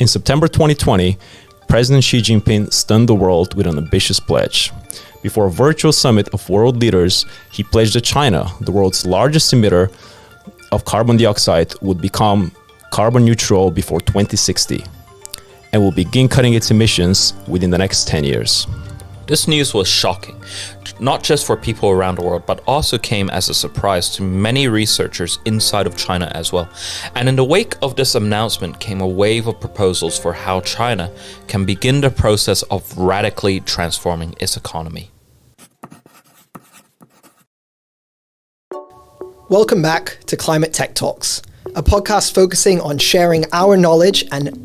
In September 2020, President Xi Jinping stunned the world with an ambitious pledge. Before a virtual summit of world leaders, he pledged that China, the world's largest emitter of carbon dioxide, would become carbon neutral before 2060 and will begin cutting its emissions within the next 10 years. This news was shocking, not just for people around the world, but also came as a surprise to many researchers inside of China as well. And in the wake of this announcement came a wave of proposals for how China can begin the process of radically transforming its economy. Welcome back to Climate Tech Talks, a podcast focusing on sharing our knowledge and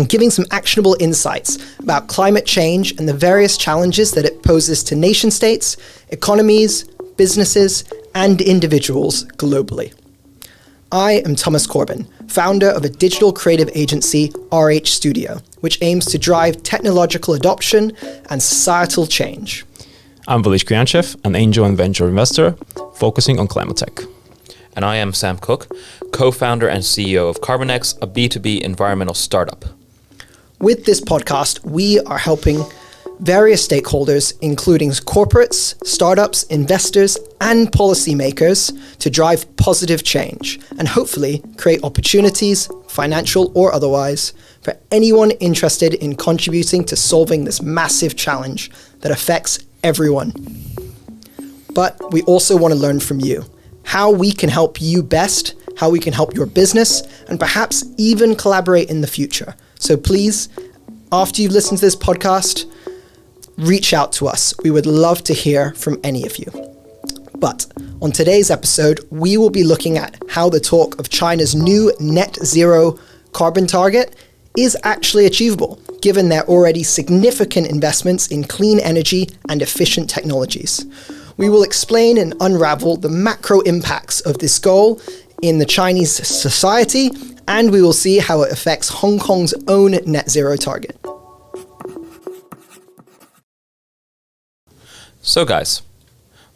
giving some actionable insights about climate change and the various challenges that it poses to nation states, economies, businesses, and individuals globally. I am Thomas Corbin, founder of a digital creative agency, RH Studio, which aims to drive technological adoption and societal change. I'm Velichko Yanchev, an angel and venture investor focusing on climate tech. And I am Sam Cooke, co-founder and CEO of CarbonX, a B2B environmental startup. With this podcast, we are helping various stakeholders, including corporates, startups, investors, and policymakers, to drive positive change and hopefully create opportunities, financial or otherwise, for anyone interested in contributing to solving this massive challenge that affects everyone. But we also want to learn from you, how we can help you best, how we can help your business, and perhaps even collaborate in the future. So please, after you've listened to this podcast, reach out to us. We would love to hear from any of you. But on today's episode, we will be looking at how the talk of China's new net zero carbon target is actually achievable, given their already significant investments in clean energy and efficient technologies. We will explain and unravel the macro impacts of this goal in the Chinese society, and we will see how it affects Hong Kong's own net zero target. So guys,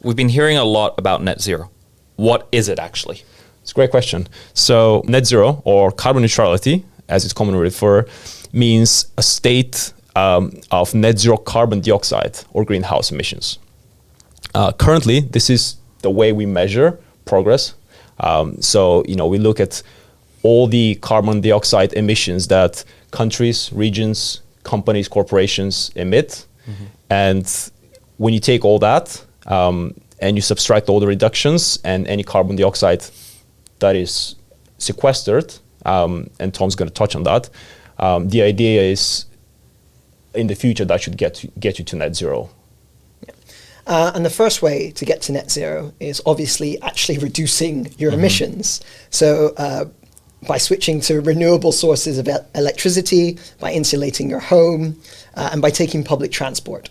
we've been hearing a lot about net zero. What is it actually? It's a great question. So net zero, or carbon neutrality, as it's commonly referred, means a state of net zero carbon dioxide or greenhouse emissions. Currently, this is the way we measure progress. We look at all the carbon dioxide emissions that countries, regions, companies, corporations emit. Mm-hmm. And when you take all that and you subtract all the reductions and any carbon dioxide that is sequestered, and Tom's going to touch on that, the idea is in the future that should get you to net zero. And the first way to get to net zero is obviously actually reducing your emissions. So by switching to renewable sources of electricity, by insulating your home, and by taking public transport.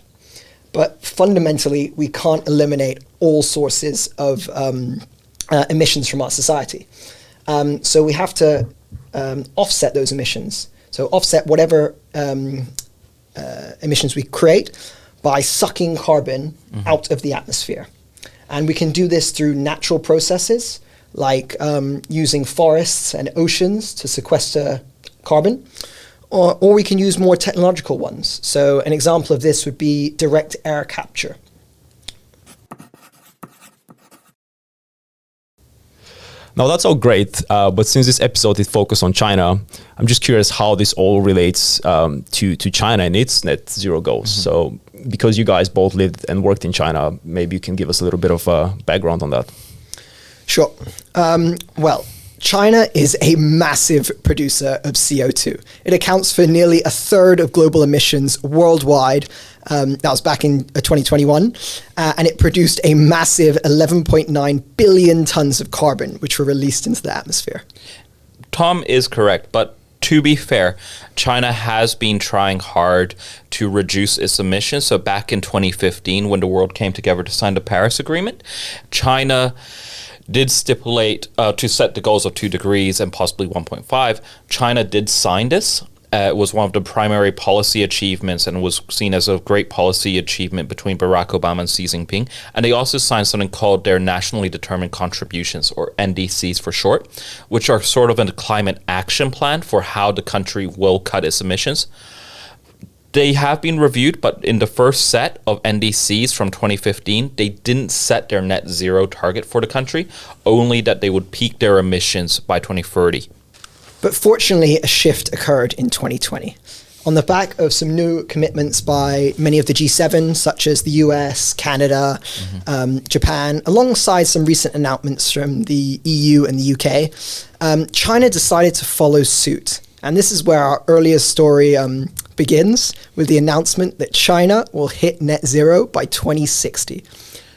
But fundamentally, we can't eliminate all sources of emissions from our society. So we have to offset those emissions. So offset whatever emissions we create by sucking carbon out of the atmosphere. And we can do this through natural processes, like using forests and oceans to sequester carbon, or we can use more technological ones. So an example of this would be direct air capture. Now that's all great, but since this episode is focused on China, I'm just curious how this all relates to China and its net zero goals. So because you guys both lived and worked in China, maybe you can give us a little bit of a background on that. Sure. Well, China is a massive producer of CO2. It accounts for nearly a third of global emissions worldwide. That was back in 2021. And it produced a massive 11.9 billion tons of carbon, which were released into the atmosphere. Tom is correct, but to be fair, China has been trying hard to reduce its emissions. So back in 2015, when the world came together to sign the Paris Agreement, China did stipulate to set the goals of 2 degrees and possibly 1.5. China did sign this, was one of the primary policy achievements and was seen as a great policy achievement between Barack Obama and Xi Jinping. And they also signed something called their Nationally Determined Contributions, or NDCs for short, which are sort of a climate action plan for how the country will cut its emissions. They have been reviewed, but in the first set of NDCs from 2015, they didn't set their net zero target for the country, only that they would peak their emissions by 2030. But fortunately, a shift occurred in 2020. On the back of some new commitments by many of the G7, such as the US, Canada, Japan, alongside some recent announcements from the EU and the UK, China decided to follow suit. And this is where our earliest story begins, with the announcement that China will hit net zero by 2060.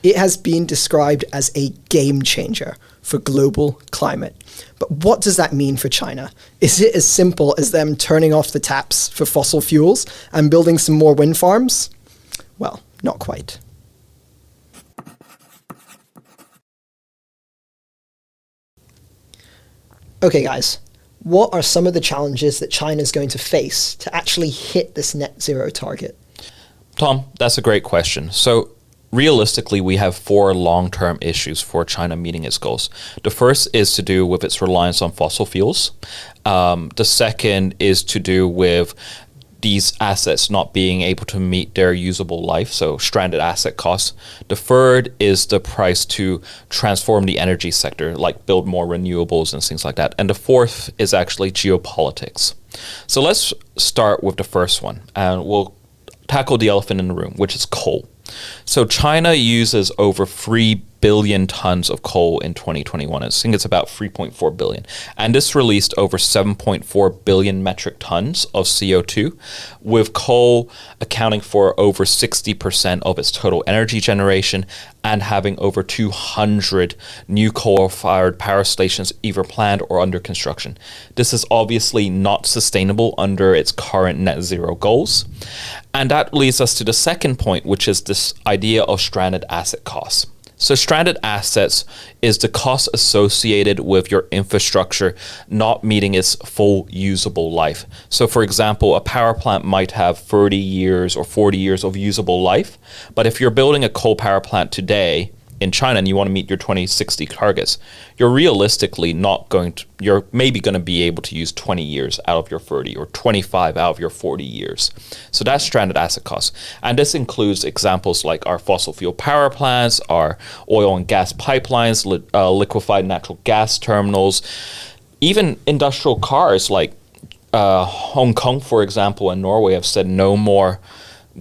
It has been described as a game changer for global climate. But what does that mean for China? Is it as simple as them turning off the taps for fossil fuels and building some more wind farms? Well, not quite. Okay, guys, what are some of the challenges that China is going to face to actually hit this net zero target? Tom, that's a great question. So realistically, we have 4 long-term issues for China meeting its goals. The first is to do with its reliance on fossil fuels. The second is to do with these assets not being able to meet their usable life, so stranded asset costs. The third is the price to transform the energy sector, like build more renewables and things like that. And the fourth is actually geopolitics. So let's start with the first one, and we'll tackle the elephant in the room, which is coal. So China uses over 3 billion tons of coal in 2021. I think it's about 3.4 billion. And this released over 7.4 billion metric tons of CO2, with coal accounting for over 60% of its total energy generation and having over 200 new coal-fired power stations either planned or under construction. This is obviously not sustainable under its current net zero goals. And that leads us to the second point, which is this idea of stranded asset costs. So stranded assets is the cost associated with your infrastructure not meeting its full usable life. So for example, a power plant might have 30 years or 40 years of usable life, but if you're building a coal power plant today in China and you want to meet your 2060 targets, you're realistically not going to, you're maybe going to be able to use 20 years out of your 30 or 25 out of your 40 years. So that's stranded asset costs. And this includes examples like our fossil fuel power plants, our oil and gas pipelines, liquefied natural gas terminals, even industrial cars like Hong Kong, for example, and Norway have said no more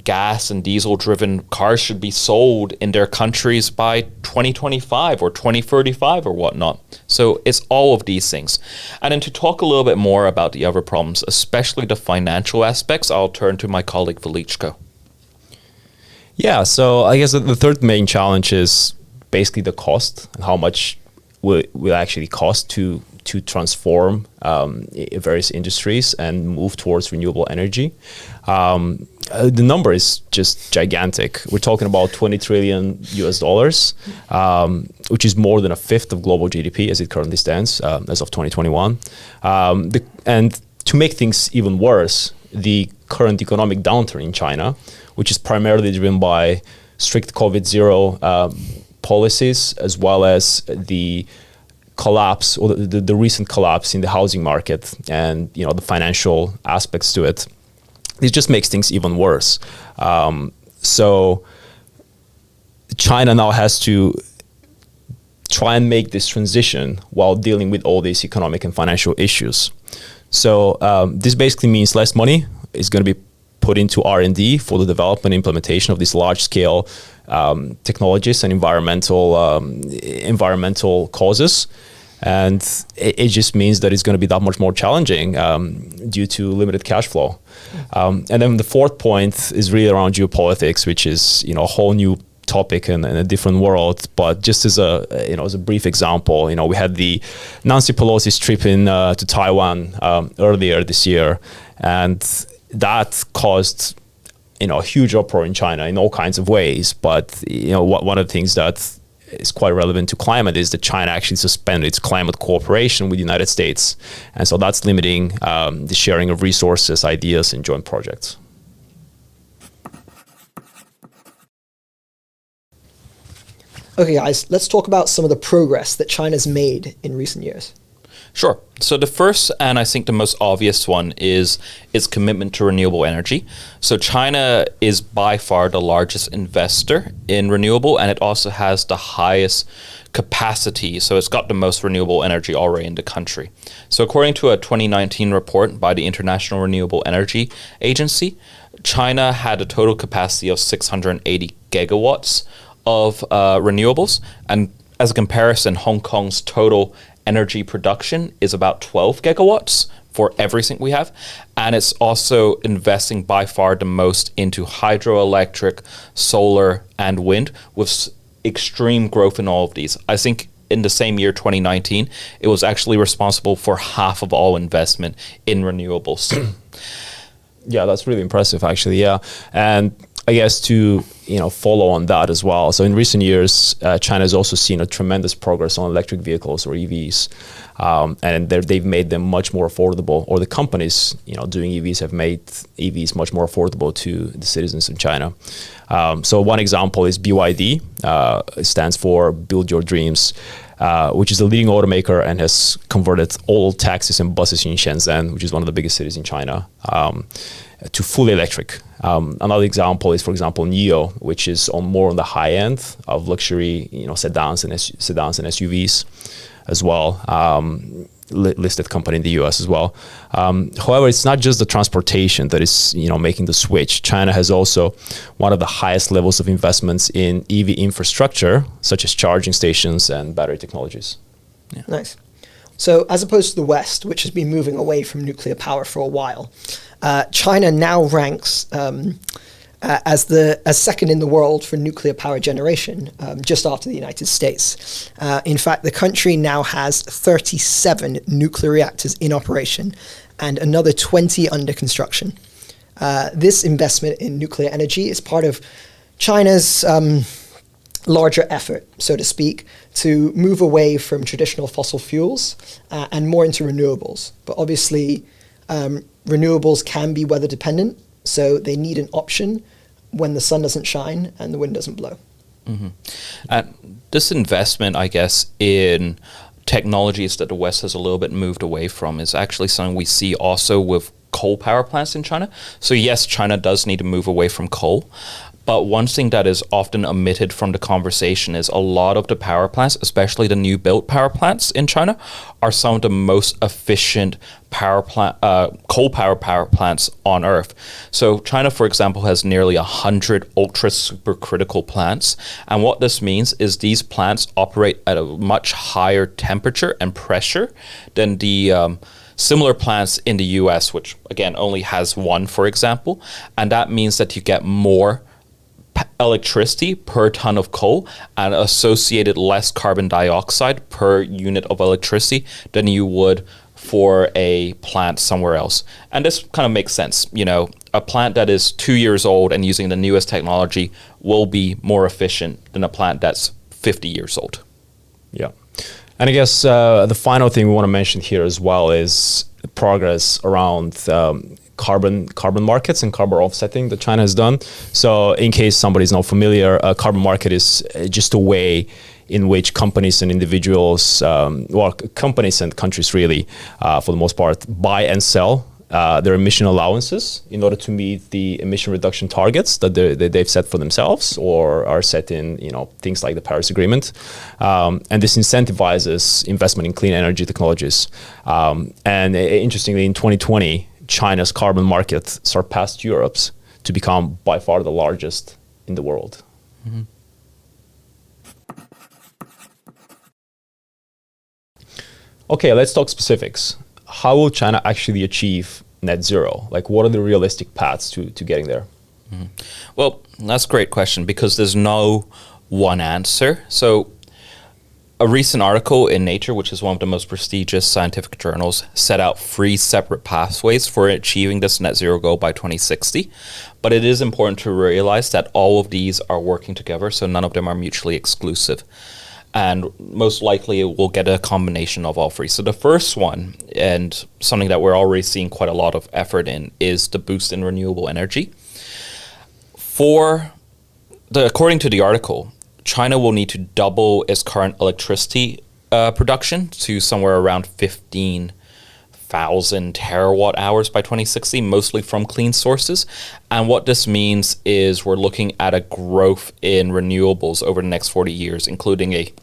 gas and diesel-driven cars should be sold in their countries by 2025 or 2035 or whatnot. So it's all of these things. And then to talk a little bit more about the other problems, especially the financial aspects, I'll turn to my colleague Velichko. Yeah, so I guess the third main challenge is basically the cost and how much will actually cost to transform various industries and move towards renewable energy. The number is just gigantic. We're talking about 20 trillion US dollars, which is more than a fifth of global GDP as it currently stands as of 2021. And to make things even worse, the current economic downturn in China, which is primarily driven by strict COVID-0 policies, as well as the collapse or the recent collapse in the housing market and the financial aspects to it. It just makes things even worse. So China now has to try and make this transition while dealing with all these economic and financial issues. So this basically means less money is going to be put into R&D for the development and implementation of these large-scale technologies and environmental causes. And it just means that it's going to be that much more challenging due to limited cash flow. And then the fourth point is really around geopolitics, which is a whole new topic and a different world. But just as a brief example, we had the Nancy Pelosi's trip to Taiwan earlier this year, and that caused a huge uproar in China in all kinds of ways. But one of the things that is quite relevant to climate is that China actually suspended its climate cooperation with the United States. And so that's limiting the sharing of resources, ideas, and joint projects. Okay, guys, let's talk about some of the progress that China's made in recent years. Sure. So the first, and I think the most obvious one, is its commitment to renewable energy. So China is by far the largest investor in renewable, and it also has the highest capacity. So it's got the most renewable energy already in the country. So according to a 2019 report by the International Renewable Energy Agency, China had a total capacity of 680 gigawatts of renewables. And as a comparison, Hong Kong's total energy production is about 12 gigawatts for everything we have. And it's also investing by far the most into hydroelectric, solar, and wind, with extreme growth in all of these. I think in the same year, 2019, it was actually responsible for half of all investment in renewables. Yeah, that's really impressive, actually. Yeah. And I guess to follow on that as well. So in recent years, China has also seen a tremendous progress on electric vehicles or EVs, and they've made them much more affordable. Or the companies doing EVs have made EVs much more affordable to the citizens of China. So one example is BYD. It stands for Build Your Dreams, which is a leading automaker and has converted all taxis and buses in Shenzhen, which is one of the biggest cities in China, to fully electric. Another example is, for example, NIO, which is more on the high end of luxury, sedans and SUVs as well. Listed company in the US as well. However, it's not just the transportation that is making the switch. China has also one of the highest levels of investments in EV infrastructure, such as charging stations and battery technologies. Yeah. Nice. So as opposed to the West, which has been moving away from nuclear power for a while, China now ranks as second in the world for nuclear power generation, just after the United States. In fact, the country now has 37 nuclear reactors in operation and another 20 under construction. This investment in nuclear energy is part of China's larger effort, so to speak, to move away from traditional fossil fuels and more into renewables. But obviously, renewables can be weather dependent, so they need an option when the sun doesn't shine and the wind doesn't blow. Mm-hmm. This investment, I guess, in technologies that the West has a little bit moved away from is actually something we see also with coal power plants in China. So yes, China does need to move away from coal. But one thing that is often omitted from the conversation is a lot of the power plants, especially the new built power plants in China, are some of the most efficient coal power plants on Earth. So China, for example, has nearly 100 ultra supercritical plants. And what this means is these plants operate at a much higher temperature and pressure than the similar plants in the US, which again only has one, for example. And that means that you get more electricity per ton of coal and associated less carbon dioxide per unit of electricity than you would for a plant somewhere else. And this kind of makes sense. A plant that is 2 years old and using the newest technology will be more efficient than a plant that's 50 years old. Yeah. And I guess the final thing we want to mention here as well is progress around carbon markets and carbon offsetting that China has done. So in case somebody's not familiar, a carbon market is just a way in which companies and individuals, companies and countries really, for the most part, buy and sell their emission allowances in order to meet the emission reduction targets that they've set for themselves or are set in things like the Paris Agreement. And this incentivizes investment in clean energy technologies. And interestingly, in 2020, China's carbon market surpassed Europe's to become by far the largest in the world. Mm-hmm. Okay, let's talk specifics. How will China actually achieve net zero? Like, what are the realistic paths to getting there? Mm-hmm. Well, that's a great question because there's no one answer. So a recent article in Nature, which is one of the most prestigious scientific journals, set out 3 separate pathways for achieving this net zero goal by 2060. But it is important to realize that all of these are working together, so none of them are mutually exclusive. and most likely it will get a combination of all three. So the first one, and something that we're already seeing quite a lot of effort in, is the boost in renewable energy. According to the article, China will need to double its current electricity production to somewhere around 15,000 terawatt hours by 2060, mostly from clean sources. And what this means is we're looking at a growth in renewables over the next 40 years, including a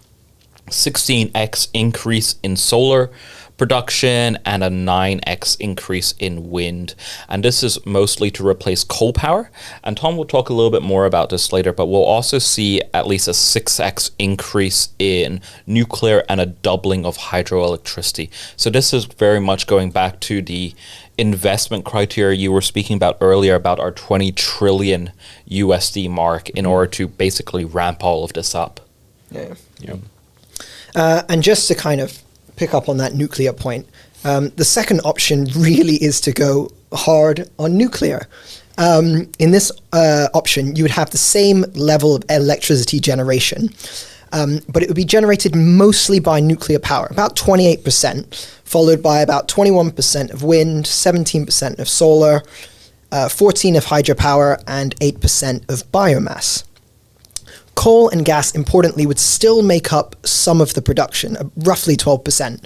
16x increase in solar production and a 9x increase in wind. And this is mostly to replace coal power. And Tom will talk a little bit more about this later, but we'll also see at least a 6x increase in nuclear and a doubling of hydroelectricity. So this is very much going back to the investment criteria you were speaking about earlier, about our 20 trillion USD mark, in order to basically ramp all of this up. Yeah. And just to kind of pick up on that nuclear point, the second option really is to go hard on nuclear. In this option, you would have the same level of electricity generation, but it would be generated mostly by nuclear power, about 28%, followed by about 21% of wind, 17% of solar, 14% of hydropower, and 8% of biomass. Coal and gas, importantly, would still make up some of the production, roughly 12%.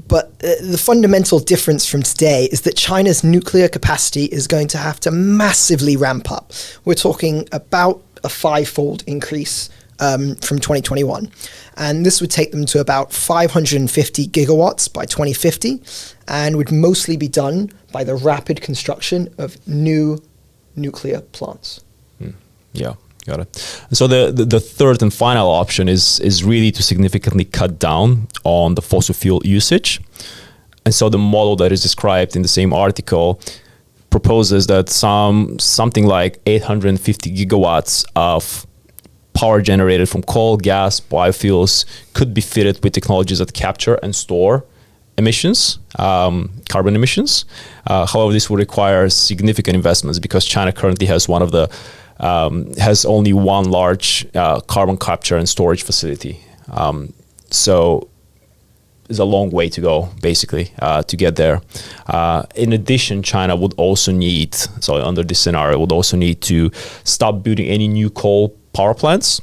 But the fundamental difference from today is that China's nuclear capacity is going to have to massively ramp up. We're talking about a 5-fold increase from 2021. And this would take them to about 550 gigawatts by 2050, and would mostly be done by the rapid construction of new nuclear plants. Yeah. Got it. So the third and final option is really to significantly cut down on the fossil fuel usage. And so the model that is described in the same article proposes that something like 850 gigawatts of power generated from coal, gas, biofuels could be fitted with technologies that capture and store emissions, carbon emissions. However, this would require significant investments because China currently has has only one large carbon capture and storage facility. So there's a long way to go, basically, to get there. In addition, China would also need, so under this scenario, would also need to stop building any new coal power plants,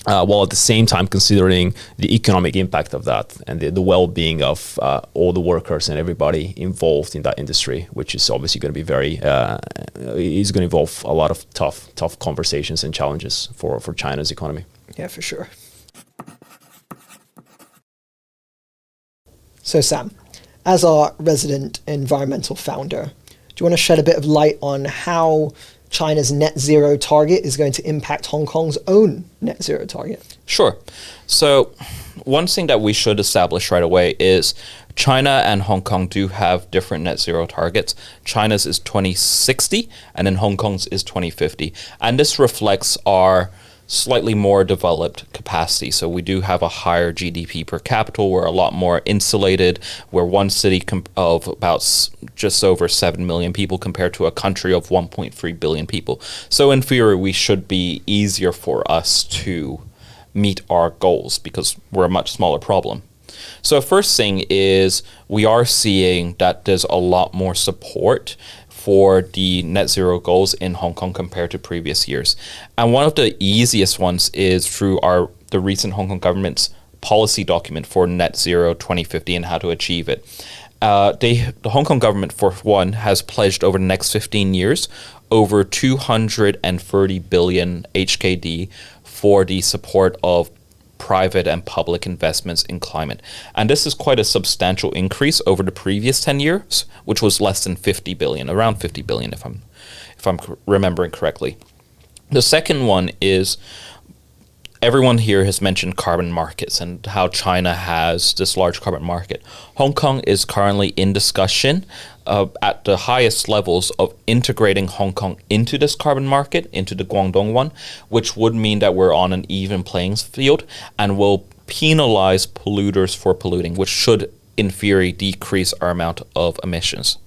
while at the same time considering the economic impact of that and the well-being of all the workers and everybody involved in that industry, which is obviously going to be is going to involve a lot of tough conversations and challenges for China's economy. Yeah, for sure. So Sam, as our resident environmental founder, do you want to shed a bit of light on how China's net zero target is going to impact Hong Kong's own net zero target? Sure. So one thing that we should establish right away is China and Hong Kong do have different net zero targets. China's is 2060 and then Hong Kong's is 2050. And this reflects our slightly more developed capacity. So we do have a higher GDP per capita. We're a lot more insulated. We're one city of about just over 7 million people compared to a country of 1.3 billion people. So in theory, we should be easier for us to meet our goals because we're a much smaller problem. So first thing is we are seeing that there's a lot more support for the net zero goals in Hong Kong compared to previous years. And one of the easiest ones is through the recent Hong Kong government's policy document for net zero 2050 and how to achieve it. The Hong Kong government, for one, has pledged over the next 15 years over 230 billion HKD for the support of private and public investments in climate. And this is quite a substantial increase over the previous 10 years, which was less than 50 billion, around 50 billion if I'm remembering correctly. The second one is everyone here has mentioned carbon markets and how China has this large carbon market. Hong Kong is currently in discussion at the highest levels of integrating Hong Kong into this carbon market, into the Guangdong one, which would mean that we're on an even playing field and will penalize polluters for polluting, which should, in theory, decrease our amount of emissions.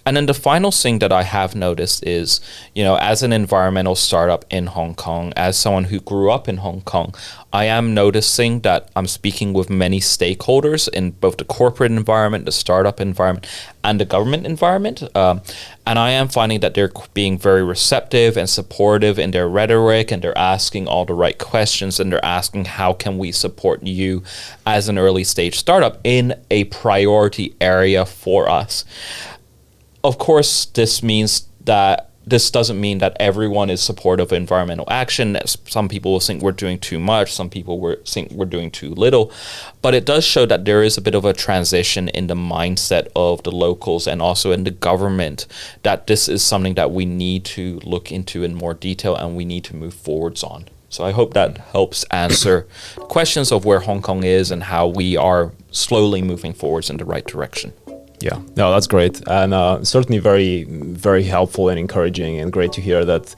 And then the final thing that I have noticed is, as an environmental startup in Hong Kong, as someone who grew up in Hong Kong, I am noticing that I'm speaking with many stakeholders in both the corporate environment, the startup environment, and the government environment. And I am finding that they're being very receptive and supportive in their rhetoric, and they're asking all the right questions, and they're asking, how can we support you as an early stage startup in a priority area for us? Of course, this doesn't mean that everyone is supportive of environmental action. Some people will think we're doing too much. Some people will think we're doing too little. But it does show that there is a bit of a transition in the mindset of the locals and also in the government, that this is something that we need to look into in more detail and we need to move forwards on. So I hope that helps answer questions of where Hong Kong is and how we are slowly moving forwards in the right direction. Yeah, no, that's great, and certainly very, very helpful and encouraging, and great to hear that,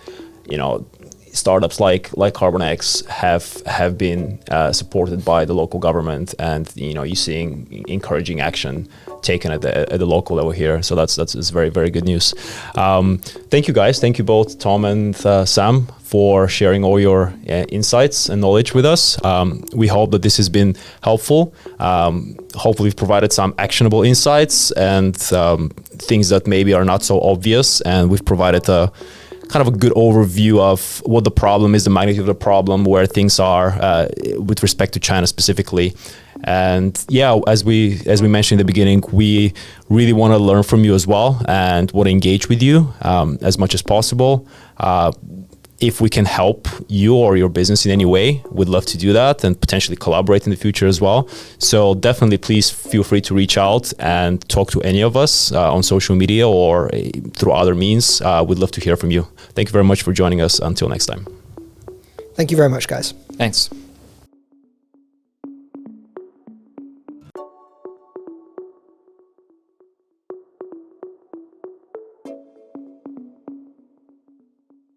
startups like CarbonX have been supported by the local government, and you're seeing encouraging action taken at the local level here. So that's very, very good news. Thank you guys. Thank you both, Tom and Sam, for sharing all your insights and knowledge with us. We hope that this has been helpful. Hopefully we've provided some actionable insights and things that maybe are not so obvious, and we've provided a kind of a good overview of what the problem is, the magnitude of the problem, where things are with respect to China specifically. And yeah, as we mentioned in the beginning, we really want to learn from you as well and want to engage with you as much as possible. If we can help you or your business in any way, we'd love to do that and potentially collaborate in the future as well. So definitely please feel free to reach out and talk to any of us on social media or through other means. We'd love to hear from you. Thank you very much for joining us. Until next time. Thank you very much, guys. Thanks.